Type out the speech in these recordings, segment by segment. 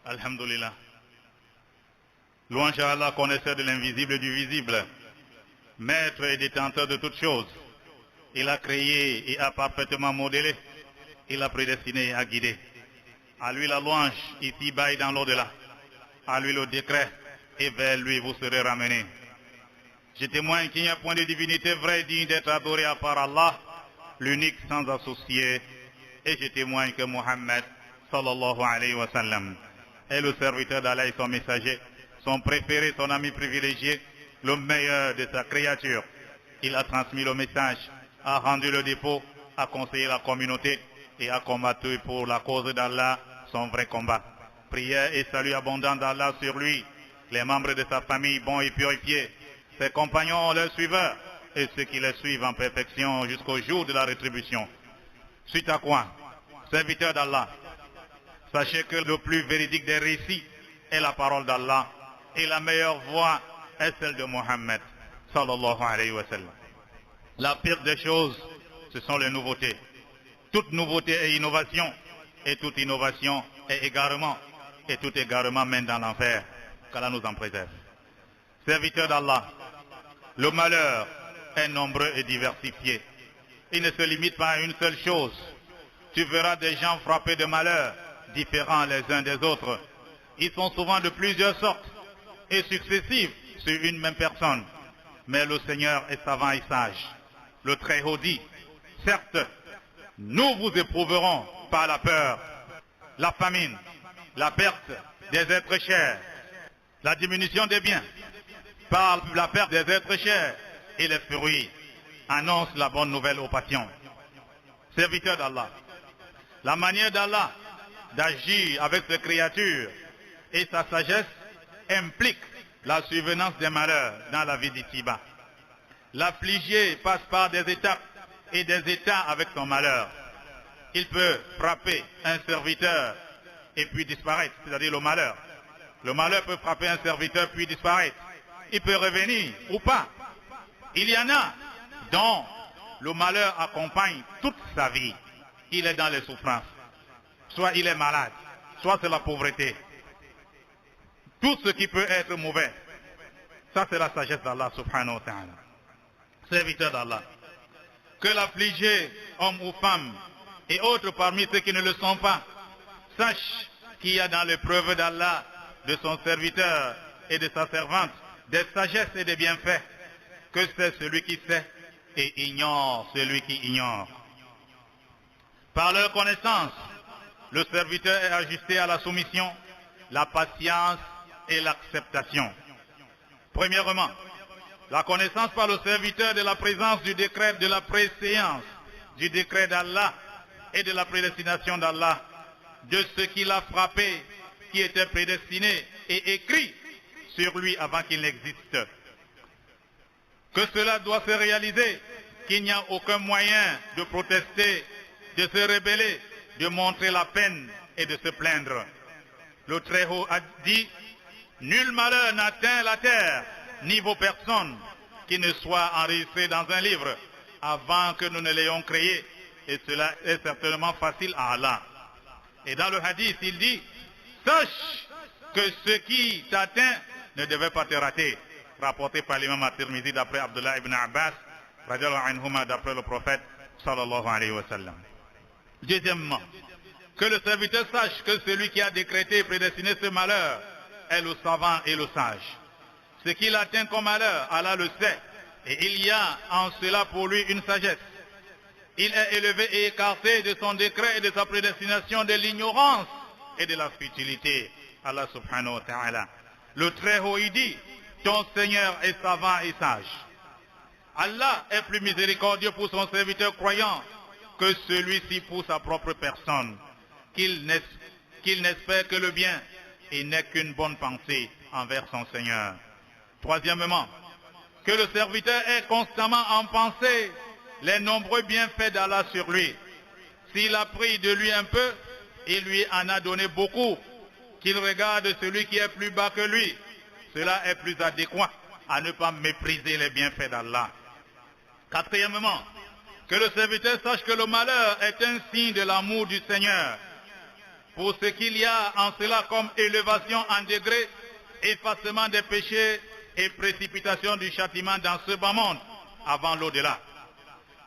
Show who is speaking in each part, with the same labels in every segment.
Speaker 1: Alhamdulillah. Louange à Allah, connaisseur de l'invisible et du visible, maître et détenteur de toutes choses. Il a créé et a parfaitement modélé. Il a prédestiné et a guidé. À lui la louange, ici-bas et dans l'au-delà. À lui le décret, et vers lui vous serez ramenés. Je témoigne qu'il n'y a point de divinité vraie digne d'être adorée à part Allah, l'unique sans associé. Et je témoigne que Mohammed, sallallahu alayhi wa sallam, est le serviteur d'Allah et son messager, son préféré, son ami privilégié, le meilleur de sa créature. Il a transmis le message, a rendu le dépôt, a conseillé la communauté et a combattu pour la cause d'Allah son vrai combat. Prière et salut abondant d'Allah sur lui, les membres de sa famille bons et purifiés, ses compagnons, leurs suiveurs et ceux qui les suivent en perfection jusqu'au jour de la rétribution. Suite à quoi, serviteur d'Allah, sachez que le plus véridique des récits est la parole d'Allah et la meilleure voie est celle de Mohammed sallallahu alayhi wa sallam. La pire des choses, ce sont les nouveautés. Toute nouveauté est innovation et toute innovation est égarement et tout égarement mène dans l'enfer. Qu'Allah nous en préserve. Serviteur d'Allah, le malheur est nombreux et diversifié. Il ne se limite pas à une seule chose. Tu verras des gens frappés de malheur, différents les uns des autres. Ils sont souvent de plusieurs sortes et successifs sur une même personne. Mais le Seigneur est savant et sage. Le Très-Haut dit, certes, nous vous éprouverons par la peur, la famine, la perte des êtres chers, la diminution des biens, par la perte des êtres chers et les fruits. Annonce la bonne nouvelle aux patients. Serviteur d'Allah, la manière d'Allah d'agir avec ses créatures et sa sagesse implique la survenance des malheurs dans la vie d'ici-bas. L'affligé passe par des étapes et des états avec son malheur. Il peut frapper un serviteur et puis disparaître, c'est-à-dire le malheur. Le malheur peut frapper un serviteur puis disparaître. Il peut revenir ou pas. Il y en a dont le malheur accompagne toute sa vie. Il est dans les souffrances. Soit il est malade, soit c'est la pauvreté. Tout ce qui peut être mauvais, ça c'est la sagesse d'Allah subhanahu wa ta'ala. Serviteur d'Allah, que l'affligé, homme ou femme, et autres parmi ceux qui ne le sont pas, sache qu'il y a dans l'épreuve d'Allah, de son serviteur et de sa servante, des sagesses et des bienfaits, que c'est celui qui sait et ignore celui qui ignore. Par leur connaissance, le serviteur est ajusté à la soumission, la patience et l'acceptation. Premièrement, la connaissance par le serviteur de la présence du décret de la préséance, du décret d'Allah et de la prédestination d'Allah, de ce qu'il a frappé, qui était prédestiné et écrit sur lui avant qu'il n'existe. Que cela doit se réaliser, qu'il n'y a aucun moyen de protester, de se rebeller, de montrer la peine et de se plaindre. Le Très-Haut a dit, nul malheur n'atteint la terre, ni vos personnes, qui ne soient enregistrées dans un livre, avant que nous ne l'ayons créé, et cela est certainement facile à Allah. Et dans le hadith, il dit, sache que ce qui t'atteint ne devait pas te rater. Rapporté par l'imam at-Tirmidhi d'après Abdullah ibn Abbas, radiallahu anhuma, d'après le prophète, sallallahu alayhi wa sallam. Deuxièmement, que le serviteur sache que celui qui a décrété et prédestiné ce malheur est le savant et le sage. Ce qu'il atteint comme malheur, Allah le sait, et il y a en cela pour lui une sagesse. Il est élevé et écarté de son décret et de sa prédestination de l'ignorance et de la futilité. Allah subhanahu wa ta'ala. Le Très-Haut il dit, ton Seigneur est savant et sage. Allah est plus miséricordieux pour son serviteur croyant que celui-ci pour sa propre personne, qu'il n'espère que le bien et n'ait qu'une bonne pensée envers son Seigneur. Troisièmement, que le serviteur ait constamment en pensée les nombreux bienfaits d'Allah sur lui. S'il a pris de lui un peu, il lui en a donné beaucoup. Qu'il regarde celui qui est plus bas que lui. Cela est plus adéquat à ne pas mépriser les bienfaits d'Allah. Quatrièmement, que le serviteur sache que le malheur est un signe de l'amour du Seigneur. pour ce qu'il y a en cela comme élévation en degré, effacement des péchés et précipitation du châtiment dans ce bas monde, avant l'au-delà.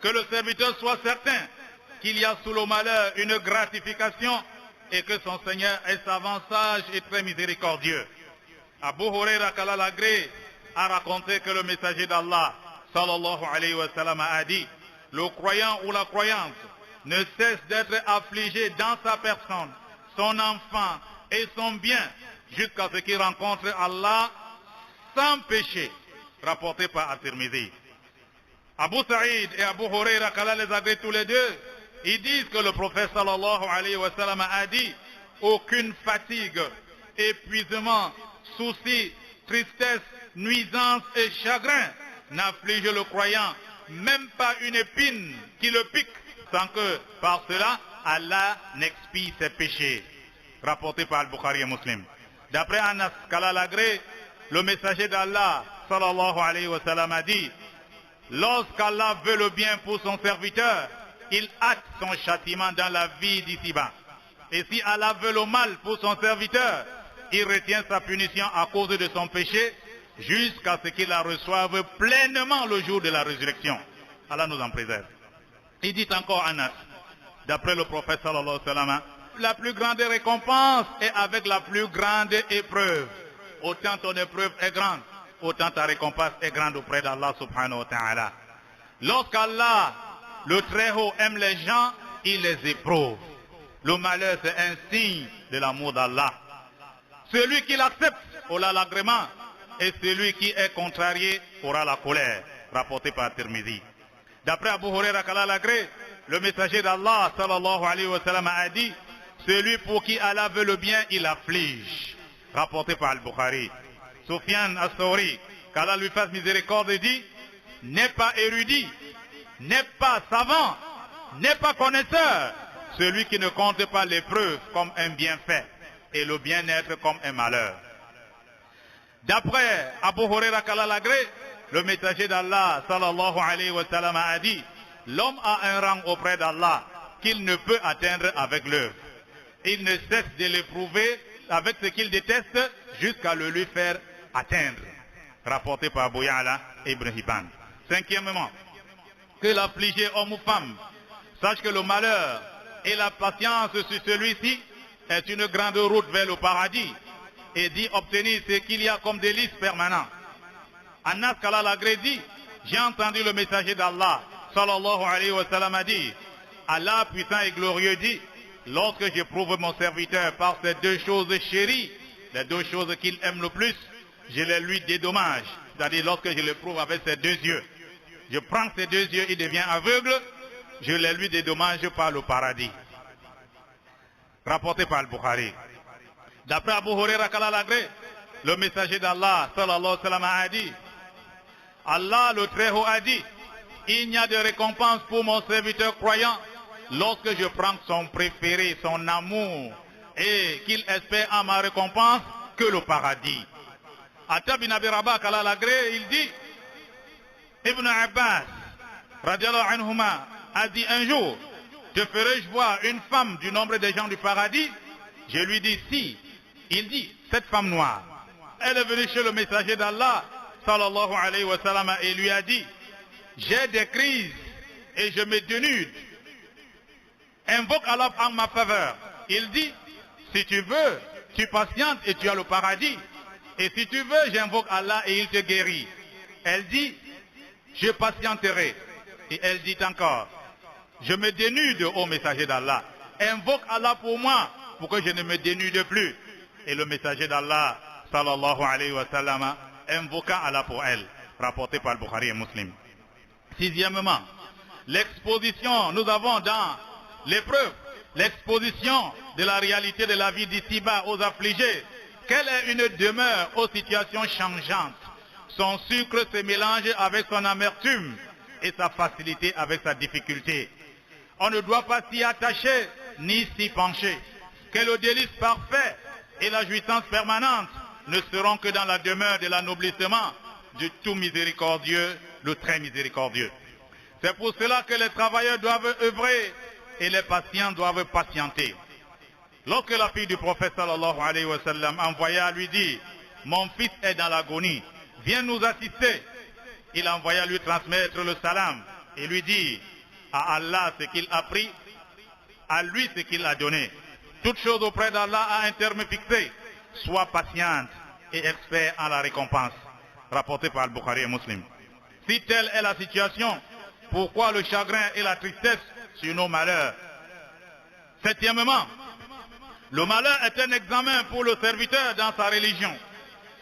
Speaker 1: Que le serviteur soit certain qu'il y a sous le malheur une gratification et que son Seigneur est savant, sage et très miséricordieux. Abu Huraira qu'Allah l'agrée a raconté que le messager d'Allah, sallallahu alayhi wa sallam, a dit: le croyant ou la croyante ne cesse d'être affligé dans sa personne, son enfant et son bien, jusqu'à ce qu'il rencontre Allah sans péché, rapporté par At-Tirmidhi. Abu Saïd et Abu Huraira, qu'Allah les agrée tous les deux, ils disent que le prophète sallallahu alayhi wa sallam a dit: aucune fatigue, épuisement, souci, tristesse, nuisance et chagrin n'afflige le croyant, même pas une épine qui le pique, sans que par cela Allah n'expie ses péchés. Rapporté par Al-Bukhari et Muslim. D'après Anas qu'Allah l'agrée, le messager d'Allah sallallahu alayhi wa sallam a dit: lorsqu'Allah veut le bien pour son serviteur, il hâte son châtiment dans la vie d'ici-bas. Et si Allah veut le mal pour son serviteur, il retient sa punition à cause de son péché jusqu'à ce qu'il la reçoive pleinement le jour de la résurrection. Allah nous en préserve. Il dit encore Anas, d'après le prophète sallallahu alayhi wa sallam, la plus grande récompense est avec la plus grande épreuve. Autant ton épreuve est grande, autant ta récompense est grande auprès d'Allah subhanahu wa ta'ala. Lorsqu'Allah, le Très-Haut, aime les gens, il les éprouve. Le malheur, c'est un signe de l'amour d'Allah. Celui qui l'accepte aura l'agrément, et celui qui est contrarié aura la colère, rapporté par Tirmidhi. D'après Abu Huraira qu'Allah l'agrée, le messager d'Allah sallallahu alayhi wa sallam a dit: celui pour qui Allah veut le bien, il afflige, rapporté par Al-Bukhari. Sufyan as-Sawri, qu'Allah lui fasse miséricorde, dit: n'est pas érudit, n'est pas savant, n'est pas connaisseur celui qui ne compte pas l'épreuve comme un bienfait et le bien-être comme un malheur. D'après Abu Huraira qu'Allah l'agrée, le messager d'Allah sallallahu alayhi wa sallam a dit: l'homme a un rang auprès d'Allah qu'il ne peut atteindre avec l'œuvre. Il ne cesse de l'éprouver avec ce qu'il déteste jusqu'à le lui faire atteindre. Rapporté par Abu Ya'la et Ibn Hibban. Cinquièmement, que l'affligé homme ou femme sache que le malheur et la patience sur celui-ci est une grande route vers le paradis, et d'y obtenir ce qu'il y a comme délice permanent. Anas qu'Allah l'agrée dit: j'ai entendu le messager d'Allah sallallahu alayhi wa sallam a dit: Allah puissant et glorieux dit: lorsque j'éprouve mon serviteur par ces deux choses chéries, les deux choses qu'il aime le plus, je les lui dédommage. C'est-à-dire, lorsque je l'éprouve avec ses deux yeux, je prends ses deux yeux, il devient aveugle, je les lui dédommage par le paradis. Rapporté par Al-Bukhari. D'après Abu Huraira qu'Allah l'agrée, le messager d'Allah sallallahu alayhi wa sallam a dit: Allah le Très-Haut a dit: il n'y a de récompense pour mon serviteur croyant lorsque je prends son préféré, son amour, et qu'il espère à ma récompense que le paradis. Atta bin Abi Rabah qu'Allah l'agrée, il dit: Ibn Abbas radiallahu anhuma a dit un jour: te ferai-je voir une femme du nombre des gens du paradis? Je lui dis: si. Il dit: cette femme noire. Elle est venue chez le messager d'Allah sallallahu alayhi wa sallam et lui a dit: j'ai des crises et je me dénude. Invoque Allah en ma faveur. Il dit: si tu veux, tu patientes et tu as le paradis. Et si tu veux, j'invoque Allah et il te guérit. Elle dit: je patienterai. Et elle dit encore: je me dénude, ô messager d'Allah. Invoque Allah pour moi, pour que je ne me dénude plus. Et le messager d'Allah, sallallahu alayhi wa sallam, invoqua Allah pour elle. Rapporté par Bukhari et Muslim. Sixièmement, l'exposition, nous avons dans l'épreuve, l'exposition de la réalité de la vie d'ici-bas aux affligés. Quelle est une demeure aux situations changeantes? Son sucre se mélange avec son amertume et sa facilité avec sa difficulté. On ne doit pas s'y attacher ni s'y pencher. Que le délice parfait et la jouissance permanente ne seront que dans la demeure de l'aноblissement du tout miséricordieux, le très miséricordieux. C'est pour cela que les travailleurs doivent œuvrer et les patients doivent patienter. Lorsque la fille du prophète sallallahu alayhi wa sallam envoya lui dire, mon fils est dans l'agonie, viens nous assister. Il envoya lui transmettre le salam et lui dire à Allah ce qu'il a pris, à lui ce qu'il a donné. Toute chose auprès d'Allah a un terme fixé. Sois patiente et expert en la récompense. Rapporté par Bukhari et Muslim. Si telle est la situation, pourquoi le chagrin et la tristesse sur nos malheurs? Septièmement, le malheur est un examen pour le serviteur dans sa religion.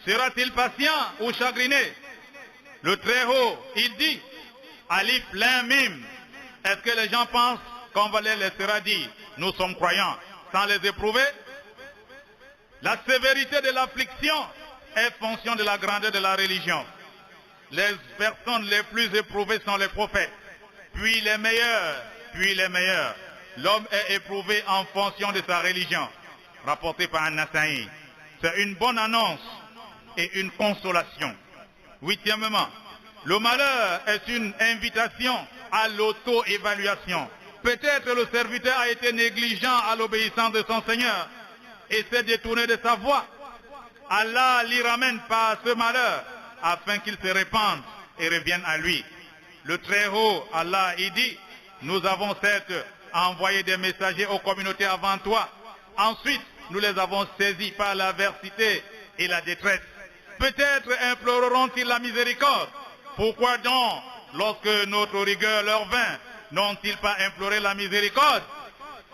Speaker 1: Sera-t-il patient ou chagriné? Le Très-Haut, il dit, Alif Lam Mim. Est-ce que les gens pensent qu'on va les laisser dire, nous sommes croyants, sans les éprouver? La sévérité de l'affliction est fonction de la grandeur de la religion. Les personnes les plus éprouvées sont les prophètes, puis les meilleurs, puis les meilleurs. L'homme est éprouvé en fonction de sa religion, rapporté par An-Nasa'i. C'est une bonne annonce et une consolation. Huitièmement, le malheur est une invitation à l'auto-évaluation. Peut-être le serviteur a été négligent à l'obéissance de son Seigneur et s'est détourné de sa voie. Allah l'y ramène par ce malheur afin qu'il se répande et revienne à lui. Le Très-Haut, Allah, il dit, nous avons certes envoyé des messagers aux communautés avant toi. Ensuite, nous les avons saisis par l'adversité et la détresse. Peut-être imploreront-ils la miséricorde. Pourquoi donc, lorsque notre rigueur leur vint, n'ont-ils pas imploré la miséricorde?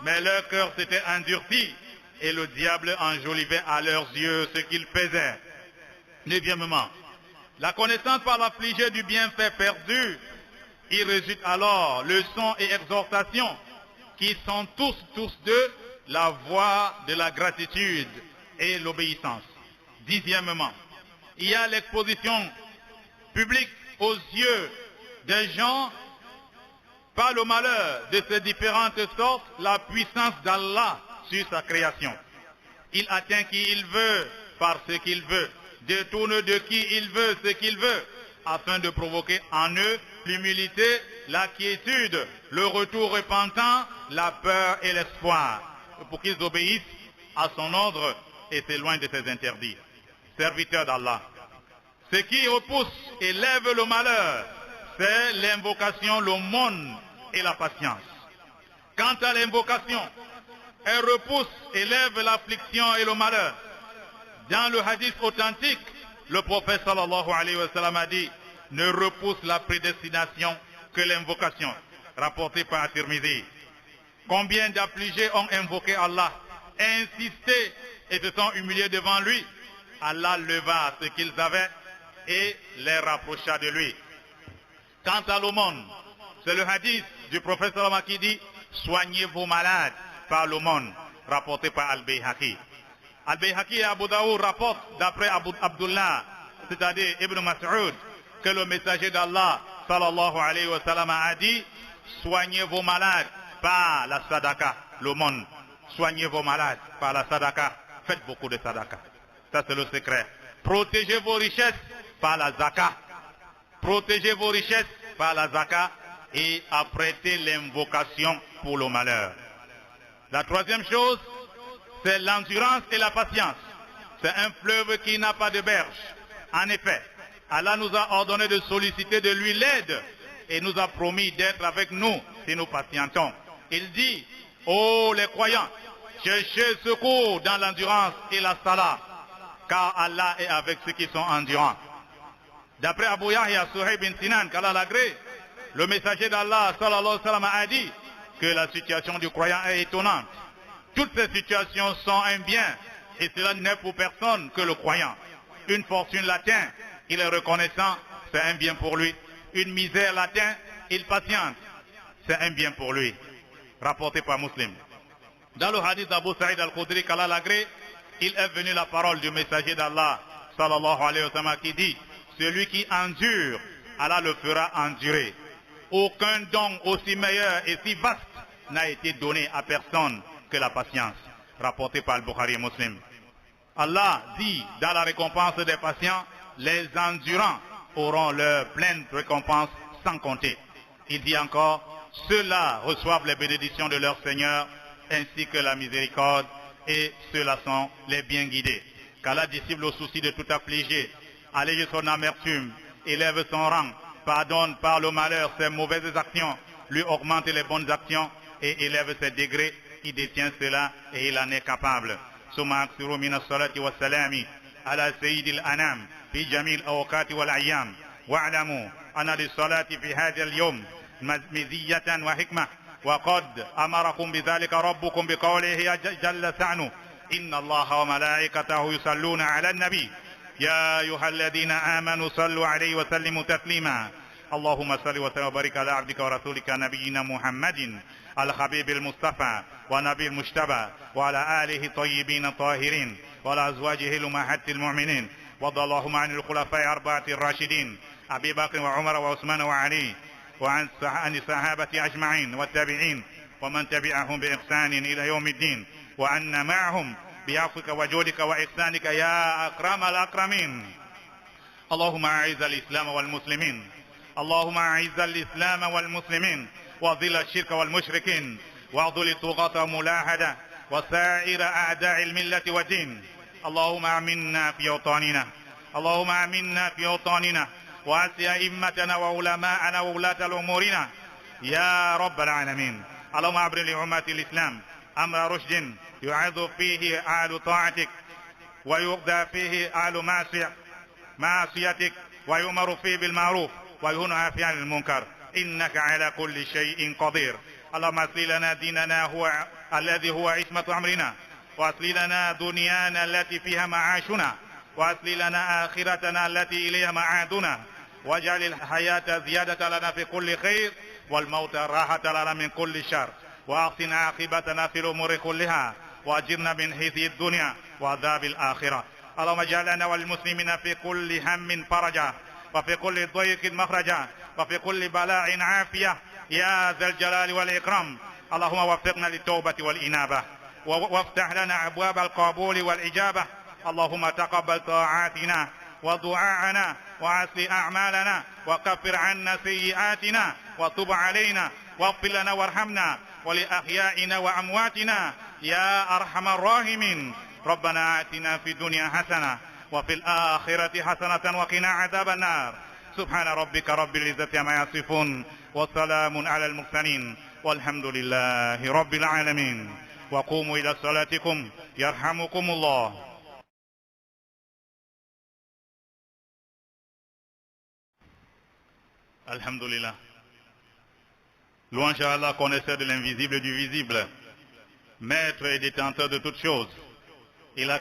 Speaker 1: Mais leur cœur s'était endurci et le diable enjolivait à leurs yeux ce qu'ils faisaient. Neuvièmement, la connaissance par l'affligé du bienfait perdu, il résulte alors leçons et exhortations qui sont tous deux la voie de la gratitude et l'obéissance. Dixièmement, il y a l'exposition publique aux yeux des gens par le malheur de ces différentes sortes, la puissance d'Allah sur sa création. Il atteint qui il veut par ce qu'il veut, détourne de qui il veut ce qu'il veut, afin de provoquer en eux l'humilité, la quiétude, le retour repentant, la peur et l'espoir, pour qu'ils obéissent à son ordre et s'éloignent de ses interdits. Serviteurs d'Allah, ce qui repousse et lève le malheur, c'est l'invocation, l'aumône et la patience. Quant à l'invocation, elle repousse et lève l'affliction et le malheur. Dans le hadith authentique, le prophète sallallahu alayhi wa sallam a dit, ne repousse la prédestination que l'invocation, rapporté par At-Tirmidhi. Combien d'affligés ont invoqué Allah, insisté et se sont humiliés devant lui? Allah leva ce qu'ils avaient et les rapprocha de lui. Quant à l'aumône, c'est le hadith du prophète sallallahu qui dit, soignez vos malades par l'aumône, rapporté par Al-Bayhaqi. Al-Bayhaqi et Abu Daoud rapportent d'après Abdullah, c'est-à-dire Ibn Mas'ud, que le messager d'Allah sallallahu alayhi wa sallam a dit, soignez vos malades par la sadaka, l'aumône. Soignez vos malades par la sadaka, faites beaucoup de sadaka. Ça c'est le secret. Protégez vos richesses par la zaka. Protégez vos richesses par la zaka et apprêtez l'invocation pour le malheur. La troisième chose, c'est l'endurance et la patience. C'est un fleuve qui n'a pas de berge. En effet, Allah nous a ordonné de solliciter de lui l'aide et nous a promis d'être avec nous si nous patientons. Il dit, ô les croyants, cherchez secours dans l'endurance et la salat, car Allah est avec ceux qui sont endurants. D'après Abu Yahya Suhaib bin Sinan, qu'Allah l'agrée, le messager d'Allah sallallahu alayhi wa sallam a dit que la situation du croyant est étonnante. Toutes ces situations sont un bien et cela n'est pour personne que le croyant. Une fortune l'atteint, il est reconnaissant, c'est un bien pour lui. Une misère l'atteint, il patiente, c'est un bien pour lui. Rapporté par Muslim. Dans le hadith d'Abu Saïd al-Khudri, qu'Allah l'agrée, il est venu la parole du messager d'Allah sallallahu alayhi wa sallam qui dit, celui qui endure, Allah le fera endurer. Aucun don aussi meilleur et si vaste n'a été donné à personne que la patience. Rapporté par Bukhari et Muslim. Allah dit dans la récompense des patients, les endurants auront leur pleine récompense sans compter. Il dit encore, ceux-là reçoivent les bénédictions de leur Seigneur ainsi que la miséricorde et ceux-là sont les bien guidés. Qu'Allah dissipe le souci de tout affligé, allège son amertume, élève son rang, pardonne par le malheur ses mauvaises actions, lui augmente les bonnes actions et élève ses degrés. Il détient cela et il en est capable. ثم أكثروا من الصلاة والسلام على سيد الأنام في جميع الأوقات والأيام واعلموا أن للصلاة في هذا اليوم مزية وحكمة وقد أمركم بذلك ربكم بقوله جل شأنه إن الله وملائكته يصلون على النبي يا أيها الذين آمنوا صلوا عليه وسلموا تسليما اللهم صل وسلم وبارك على عبدك ورسولك نبينا محمد الحبيب المصطفى ونبي المجتبى وعلى آله الطيبين الطاهرين وعلى أزواجه الأمهات المؤمنين وارض اللهم عن الخلفاء الأربعة الراشدين أبي بكر وعمر وعثمان وعلي وعن الصحابة أجمعين والتابعين ومن تبعهم بإحسان إلى يوم الدين وأن معهم بعفوك وجودك وإحسانك يا أكرم الأكرمين. اللهم أعز الإسلام والمسلمين اللهم أعز الإسلام والمسلمين وذل الشرك والمشركين واعذل الطغاة والملاحدة وسائر أعداء الملة والدين. اللهم آمنا في أوطاننا اللهم آمنا في أوطاننا وأصل أئمتنا وعلماءنا وولاة أمورنا يا رب العالمين. اللهم أبرم لأمة الإسلام أمر رشد يعظ فيه أهل طاعتك ويقضى فيه أهل معصيتك ويؤمر فيه بالمعروف وينهى فيه عن المنكر إنك على كل شيء قدير. اللهم أصلح لنا ديننا الذي هو عصمة أمرنا وأصلح لنا دنيانا التي فيها معاشنا وأصلح لنا آخرتنا التي إليها معادنا واجعل الحياة زيادة لنا في كل خير والموت راحة لنا من كل شر وأحسن عاقبتنا في الأمور كلها وأجرنا من خزي الدنيا وعذاب الآخرة. اللهم اجعلنا والمسلمين في كل هم فرجا وفي كل ضيق مخرجا وفي كل بلاء عافية يا ذا الجلال والإكرام. اللهم وفقنا للتوبة والإنابة وافتح لنا أبواب القبول والإجابة. اللهم تقبل طاعاتنا ودعاءنا وأصلح أعمالنا وكفر عنا سيئاتنا وتب علينا واغفر لنا وارحمنا ولأحيائنا وأمواتنا يا أرحم الراحمين. ربنا آتنا في الدنيا حسنة وفي الآخرة حسنة وقنا عذاب النار. سبحان ربك رب العزة عما يصفون وسلام على المرسلين والحمد لله رب العالمين. وقوموا إلى صلاتكم يرحمكم الله. Alhamdulillah. Louange à Allah, connaisseur de l'invisible et du visible, maître et détenteur de toutes choses. Il a